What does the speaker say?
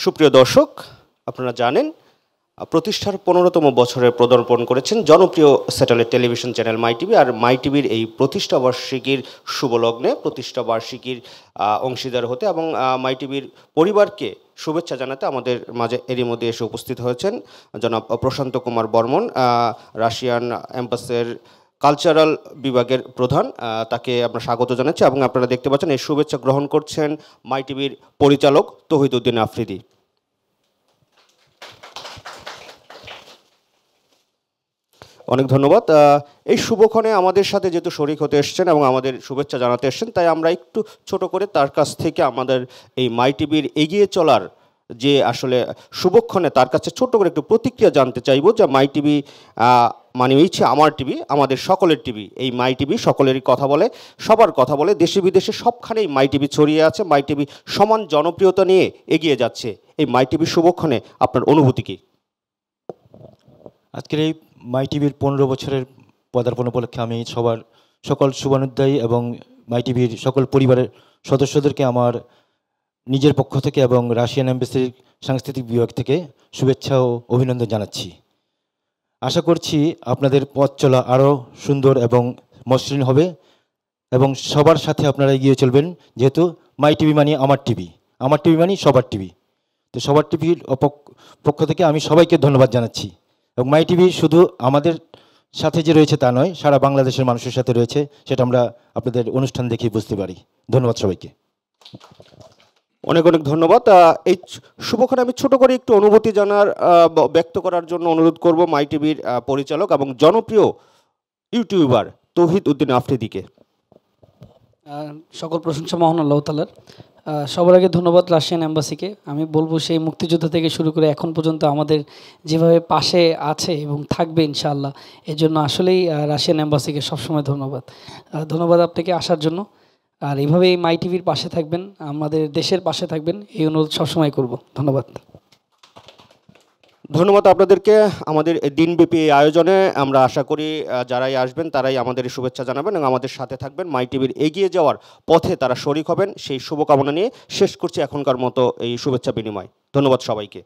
সুপ্রিয় দর্শক, আপনারা জানেন প্রতিষ্ঠার 15তম বছরে পদার্পণ করেছেন জনপ্রিয় satellite television channel my TV. আর মাই টিভির এই প্রতিষ্ঠাবার্ষিকীর শুভলগ্নে প্রতিষ্ঠাবার্ষিকীর অংশীদার হতে এবং মাই টিভির পরিবারকে শুভেচ্ছা জানাতে আমাদের মাঝে এরই মধ্যে এসে উপস্থিত হয়েছেন জনাব প্রশান্ত কুমার বর্মন, রাশিয়ান এম্বাসির কালচারাল বিভাগের প্রধান। তাকে আমরা স্বাগত জানাচ্ছি এবং আপনারা দেখতে পাচ্ছেন এই শুভেচ্ছা গ্রহণ করছেন মাই টিভির পরিচালক তৌহিদ উদ্দিন আফ্রিদি। অনেক ধন্যবাদ। এই শুভক্ষণে আমাদের সাথে যেহেতু শরিক হতে এসছেন এবং আমাদের শুভেচ্ছা জানাতে এসছেন, তাই আমরা একটু ছোট করে তার কাছ থেকে আমাদের এই মাই টিভির এগিয়ে চলার যে আসলে শুভক্ষণে তার কাছে ছোট করে একটু প্রতিক্রিয়া জানতে চাইব যে মাই টিভি মানে হচ্ছে আমার টিভি, আমাদের সকলের টিভি। এই মাই টিভি সকলেরই কথা বলে, সবার কথা বলে, দেশে বিদেশে সবখানেই মাই টিভি ছড়িয়ে আছে। মাই টিভি সমান জনপ্রিয়তা নিয়ে এগিয়ে যাচ্ছে। এই মাই টিভির শুভক্ষণে আপনার অনুভূতি কী? আজকের এই মাই টিভির 15 বছরের পদার্পণ উপলক্ষে আমি সকল শুভানুধ্যায়ী এবং মাই টিভির সকল পরিবারের সদস্যদেরকে আমার নিজের পক্ষ থেকে এবং রাশিয়ান এম্বাসির সাংস্কৃতিক বিভাগ থেকে শুভেচ্ছা ও অভিনন্দন জানাচ্ছি। আশা করছি আপনাদের পথ চলা আরও সুন্দর এবং মসৃণ হবে এবং সবার সাথে আপনারা এগিয়ে চলবেন, যেহেতু মাই টিভি মানে আমার টিভি, আমার টিভি মানে সবার টিভি। তো সবার টিভির পক্ষ থেকে আমি সবাইকে ধন্যবাদ জানাচ্ছি। এবং মাই টিভি শুধু আমাদের সাথে যে রয়েছে তা নয়, সারা বাংলাদেশের মানুষের সাথে রয়েছে, সেটা আমরা আপনাদের অনুষ্ঠান দেখেই বুঝতে পারি। ধন্যবাদ সবাইকে। অনেক অনেক ধন্যবাদ। এই শুভক্ষণে আমি ছোট করে একটু অনুভূতি ব্যক্ত করার জন্য অনুরোধ করব মাই টিভির পরিচালক এবং জনপ্রিয় ইউটিউবার তৌহিদ উদ্দিন আফ্রিদিকে। সকল প্রশংসা মহান আল্লাহ তাআলার। সবার আগে ধন্যবাদ রাশিয়ান এম্বাসিকে। আমি বলবো সেই মুক্তিযুদ্ধ থেকে শুরু করে এখন পর্যন্ত আমাদের যেভাবে পাশে আছে এবং থাকবে ইনশাআল্লাহ, এর জন্য আসলেই রাশিয়ান এম্বাসিকে সবসময় ধন্যবাদ। ধন্যবাদ আপনাকে আসার জন্য। আর এইভাবেই মাই টিভির পাশে থাকবেন, আমাদের দেশের পাশে থাকবেন, এই অনুরোধ সবসময় করব। ধন্যবাদ। ধন্যবাদ আপনাদেরকে। আমাদের দিনব্যাপী এই আয়োজনে আমরা আশা করি যারাই আসবেন তারাই আমাদের শুভেচ্ছা জানাবেন এবং আমাদের সাথে থাকবেন। মাই টিভির এগিয়ে যাওয়ার পথে তারা শরিক হবেন, সেই শুভকামনা নিয়ে শেষ করছি এখনকার মতো এই শুভেচ্ছা বিনিময়। ধন্যবাদ সবাইকে।